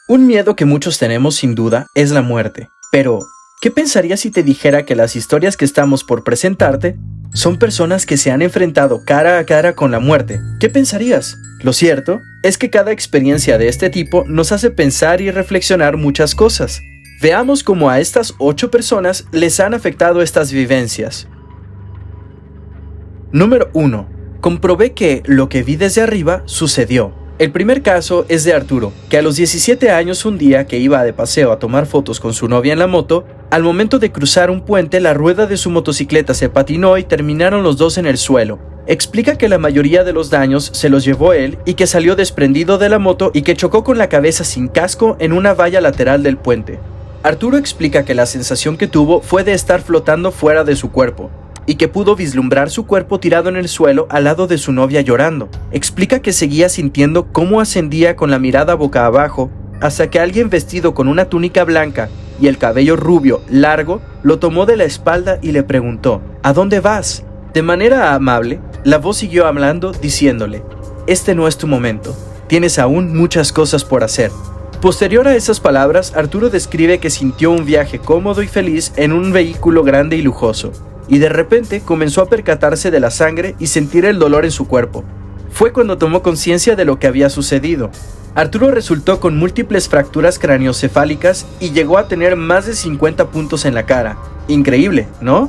Un miedo que muchos tenemos sin duda es la muerte. Pero, ¿qué pensarías si te dijera que las historias que estamos por presentarte son personas que se han enfrentado cara a cara con la muerte? ¿Qué pensarías? Lo cierto es que cada experiencia de este tipo nos hace pensar y reflexionar muchas cosas. Veamos cómo a estas 8 personas les han afectado estas vivencias. Número 1. Comprobé que lo que vi desde arriba sucedió. El primer caso es de Arturo, que a los 17 años un día que iba de paseo a tomar fotos con su novia en la moto, al momento de cruzar un puente la rueda de su motocicleta se patinó y terminaron los dos en el suelo. Explica que la mayoría de los daños se los llevó él y que salió desprendido de la moto y que chocó con la cabeza sin casco en una valla lateral del puente. Arturo explica que la sensación que tuvo fue de estar flotando fuera de su cuerpo y que pudo vislumbrar su cuerpo tirado en el suelo al lado de su novia llorando. Explica que seguía sintiendo cómo ascendía con la mirada boca abajo hasta que alguien vestido con una túnica blanca y el cabello rubio largo lo tomó de la espalda y le preguntó: ¿A dónde vas? De manera amable, la voz siguió hablando diciéndole: este no es tu momento, tienes aún muchas cosas por hacer. Posterior a esas palabras, Arturo describe que sintió un viaje cómodo y feliz en un vehículo grande y lujoso, y de repente comenzó a percatarse de la sangre y sentir el dolor en su cuerpo. Fue cuando tomó conciencia de lo que había sucedido. Arturo resultó con múltiples fracturas craneoencefálicas y llegó a tener más de 50 puntos en la cara. Increíble, ¿no?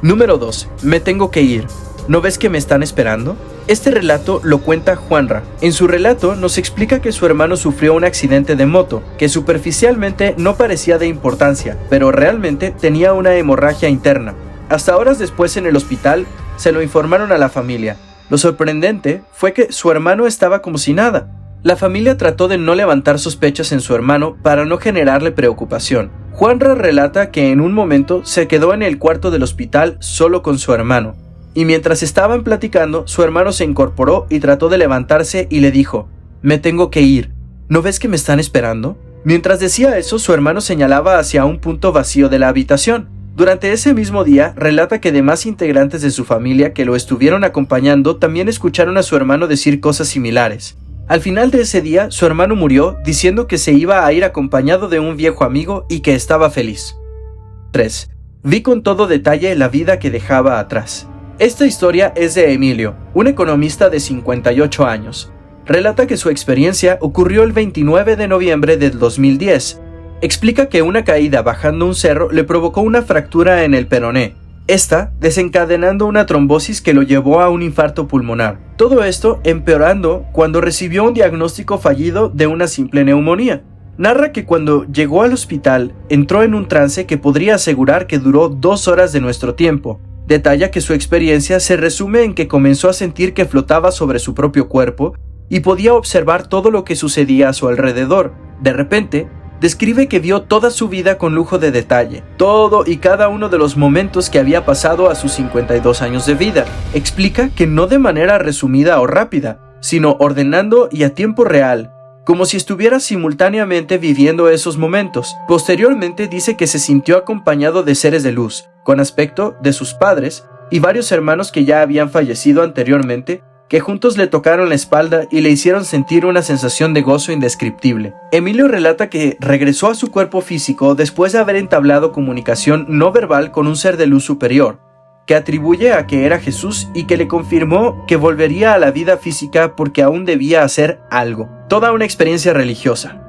Número 2. Me tengo que ir. ¿No ves que me están esperando? Este relato lo cuenta Juanra. En su relato nos explica que su hermano sufrió un accidente de moto, que superficialmente no parecía de importancia, pero realmente tenía una hemorragia interna. Hasta horas después en el hospital se lo informaron a la familia. Lo sorprendente fue que su hermano estaba como si nada. La familia trató de no levantar sospechas en su hermano para no generarle preocupación. Juanra relata que en un momento se quedó en el cuarto del hospital solo con su hermano. Y mientras estaban platicando, su hermano se incorporó y trató de levantarse y le dijo: me tengo que ir, ¿no ves que me están esperando? Mientras decía eso, su hermano señalaba hacia un punto vacío de la habitación. Durante ese mismo día, relata que demás integrantes de su familia que lo estuvieron acompañando también escucharon a su hermano decir cosas similares. Al final de ese día, su hermano murió diciendo que se iba a ir acompañado de un viejo amigo y que estaba feliz. 3. Vi con todo detalle la vida que dejaba atrás. Esta historia es de Emilio, un economista de 58 años. Relata que su experiencia ocurrió el 29 de noviembre del 2010. Explica que una caída bajando un cerro le provocó una fractura en el peroné, esta desencadenando una trombosis que lo llevó a un infarto pulmonar. Todo esto empeorando cuando recibió un diagnóstico fallido de una simple neumonía. Narra que cuando llegó al hospital entró en un trance que podría asegurar que duró 2 horas de nuestro tiempo. Detalla que su experiencia se resume en que comenzó a sentir que flotaba sobre su propio cuerpo y podía observar todo lo que sucedía a su alrededor. De repente, describe que vio toda su vida con lujo de detalle, todo y cada uno de los momentos que había pasado a sus 52 años de vida. Explica que no de manera resumida o rápida, sino ordenando y a tiempo real, como si estuviera simultáneamente viviendo esos momentos. Posteriormente dice que se sintió acompañado de seres de luz, con aspecto de sus padres y varios hermanos que ya habían fallecido anteriormente, que juntos le tocaron la espalda y le hicieron sentir una sensación de gozo indescriptible. Emilio relata que regresó a su cuerpo físico después de haber entablado comunicación no verbal con un ser de luz superior, que atribuye a que era Jesús y que le confirmó que volvería a la vida física porque aún debía hacer algo. Toda una experiencia religiosa.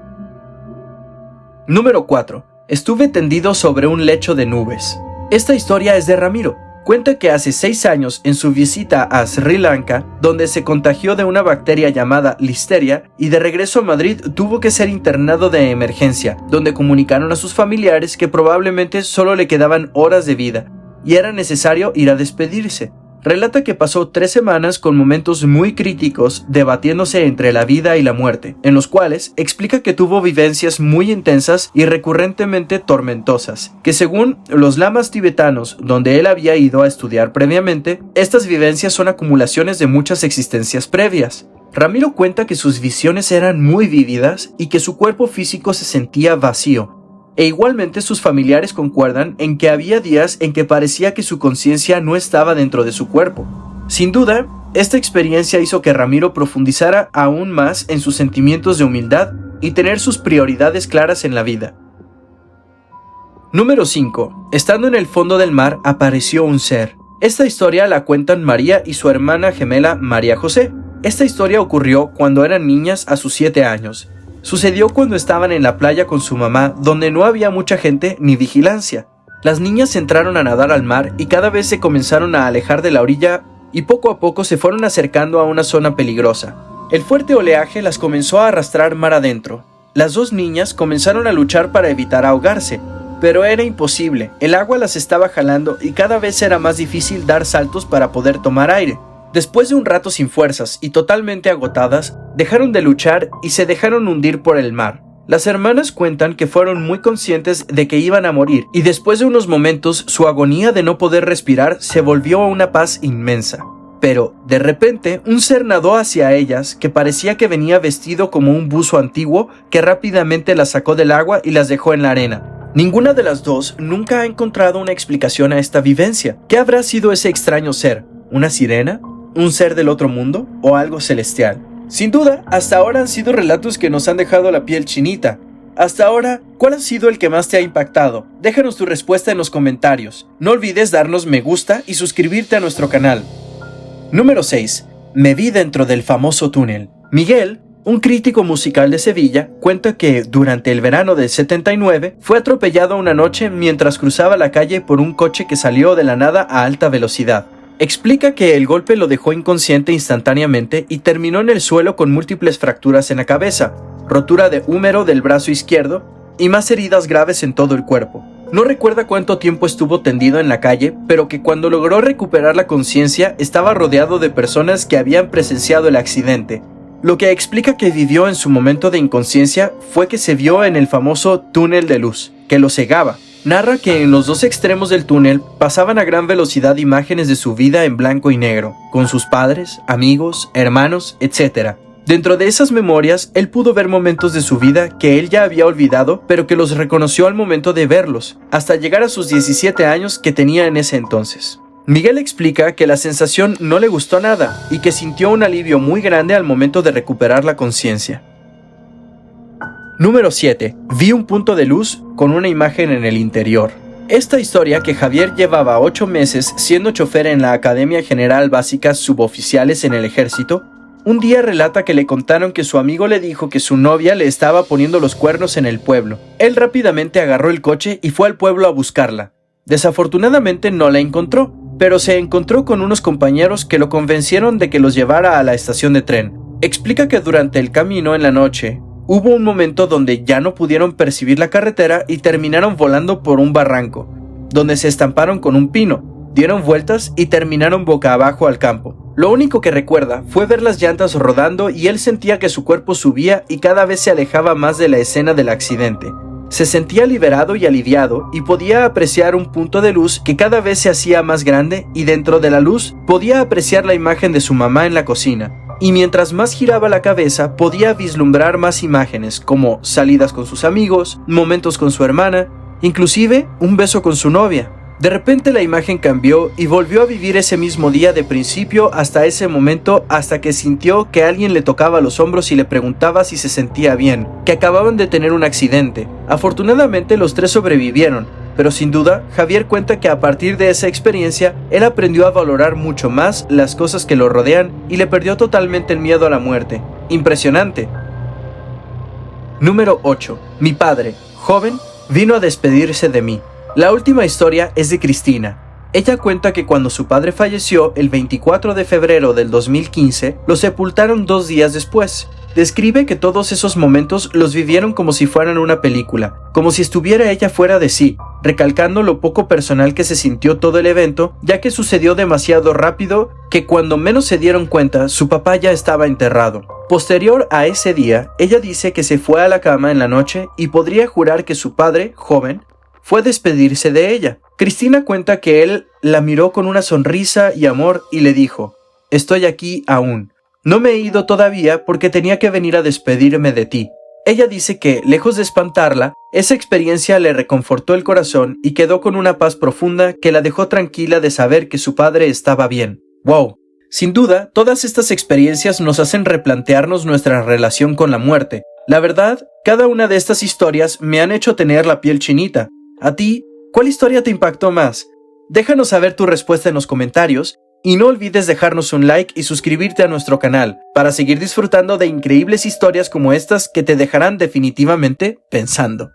Número 4. Estuve tendido sobre un lecho de nubes. Esta historia es de Ramiro. Cuenta que hace 6 años, en su visita a Sri Lanka, donde se contagió de una bacteria llamada Listeria, y de regreso a Madrid tuvo que ser internado de emergencia, donde comunicaron a sus familiares que probablemente solo le quedaban horas de vida, y era necesario ir a despedirse. Relata que pasó 3 semanas con momentos muy críticos debatiéndose entre la vida y la muerte, en los cuales explica que tuvo vivencias muy intensas y recurrentemente tormentosas, que según los lamas tibetanos, donde él había ido a estudiar previamente, estas vivencias son acumulaciones de muchas existencias previas. Ramiro cuenta que sus visiones eran muy vívidas y que su cuerpo físico se sentía vacío, e igualmente sus familiares concuerdan en que había días en que parecía que su conciencia no estaba dentro de su cuerpo. Sin duda, esta experiencia hizo que Ramiro profundizara aún más en sus sentimientos de humildad y tener sus prioridades claras en la vida. Número 5. Estando en el fondo del mar apareció un ser. Esta historia la cuentan María y su hermana gemela María José. Esta historia ocurrió cuando eran niñas a sus 7 años. Sucedió cuando estaban en la playa con su mamá, donde no había mucha gente ni vigilancia. Las niñas entraron a nadar al mar y cada vez se comenzaron a alejar de la orilla y poco a poco se fueron acercando a una zona peligrosa. El fuerte oleaje las comenzó a arrastrar mar adentro. Las dos niñas comenzaron a luchar para evitar ahogarse, pero era imposible. El agua las estaba jalando y cada vez era más difícil dar saltos para poder tomar aire. Después de un rato sin fuerzas y totalmente agotadas, dejaron de luchar y se dejaron hundir por el mar. Las hermanas cuentan que fueron muy conscientes de que iban a morir y después de unos momentos su agonía de no poder respirar se volvió a una paz inmensa. Pero, de repente, un ser nadó hacia ellas que parecía que venía vestido como un buzo antiguo que rápidamente las sacó del agua y las dejó en la arena. Ninguna de las dos nunca ha encontrado una explicación a esta vivencia. ¿Qué habrá sido ese extraño ser? ¿Una sirena? ¿Un ser del otro mundo? ¿O algo celestial? Sin duda, hasta ahora han sido relatos que nos han dejado la piel chinita. Hasta ahora, ¿cuál ha sido el que más te ha impactado? Déjanos tu respuesta en los comentarios. No olvides darnos me gusta y suscribirte a nuestro canal. Número 6. Me vi dentro del famoso túnel. Miguel, un crítico musical de Sevilla, cuenta que durante el verano del 79 fue atropellado una noche mientras cruzaba la calle por un coche que salió de la nada a alta velocidad. Explica que el golpe lo dejó inconsciente instantáneamente y terminó en el suelo con múltiples fracturas en la cabeza, rotura de húmero del brazo izquierdo y más heridas graves en todo el cuerpo. No recuerda cuánto tiempo estuvo tendido en la calle, pero que cuando logró recuperar la conciencia estaba rodeado de personas que habían presenciado el accidente. Lo que explica que vivió en su momento de inconsciencia fue que se vio en el famoso túnel de luz, que lo cegaba. Narra que en los dos extremos del túnel pasaban a gran velocidad imágenes de su vida en blanco y negro, con sus padres, amigos, hermanos, etc. Dentro de esas memorias, él pudo ver momentos de su vida que él ya había olvidado, pero que los reconoció al momento de verlos, hasta llegar a sus 17 años que tenía en ese entonces. Miguel explica que la sensación no le gustó nada y que sintió un alivio muy grande al momento de recuperar la conciencia. Número 7. Vi un punto de luz con una imagen en el interior. Esta historia, que Javier llevaba 8 meses siendo chofer en la Academia General Básica Suboficiales en el Ejército, un día relata que le contaron que su amigo le dijo que su novia le estaba poniendo los cuernos en el pueblo. Él rápidamente agarró el coche y fue al pueblo a buscarla. Desafortunadamente no la encontró, pero se encontró con unos compañeros que lo convencieron de que los llevara a la estación de tren. Explica que durante el camino en la noche, hubo un momento donde ya no pudieron percibir la carretera y terminaron volando por un barranco, donde se estamparon con un pino, dieron vueltas y terminaron boca abajo al campo. Lo único que recuerda fue ver las llantas rodando y él sentía que su cuerpo subía y cada vez se alejaba más de la escena del accidente. Se sentía liberado y aliviado y podía apreciar un punto de luz que cada vez se hacía más grande y dentro de la luz podía apreciar la imagen de su mamá en la cocina. Y mientras más giraba la cabeza podía vislumbrar más imágenes como salidas con sus amigos, momentos con su hermana, inclusive un beso con su novia. De repente la imagen cambió y volvió a vivir ese mismo día de principio hasta ese momento, hasta que sintió que alguien le tocaba los hombros y le preguntaba si se sentía bien, que acababan de tener un accidente. Afortunadamente los 3 sobrevivieron, pero sin duda Javier cuenta que a partir de esa experiencia él aprendió a valorar mucho más las cosas que lo rodean y le perdió totalmente el miedo a la muerte. Impresionante. Número 8. Mi padre, joven, vino a despedirse de mí. La última historia es de Cristina. Ella cuenta que cuando su padre falleció el 24 de febrero del 2015, lo sepultaron 2 días después. Describe que todos esos momentos los vivieron como si fueran una película, como si estuviera ella fuera de sí, recalcando lo poco personal que se sintió todo el evento, ya que sucedió demasiado rápido que cuando menos se dieron cuenta, su papá ya estaba enterrado. Posterior a ese día, ella dice que se fue a la cama en la noche y podría jurar que su padre, joven, fue a despedirse de ella. Cristina cuenta que él la miró con una sonrisa y amor y le dijo: «Estoy aquí aún. No me he ido todavía porque tenía que venir a despedirme de ti». Ella dice que, lejos de espantarla, esa experiencia le reconfortó el corazón y quedó con una paz profunda que la dejó tranquila de saber que su padre estaba bien. ¡Wow! Sin duda, todas estas experiencias nos hacen replantearnos nuestra relación con la muerte, La verdad, cada una de estas historias me han hecho tener la piel chinita. ¿A ti, cuál historia te impactó más? Déjanos saber tu respuesta en los comentarios y no olvides dejarnos un like y suscribirte a nuestro canal para seguir disfrutando de increíbles historias como estas que te dejarán definitivamente pensando.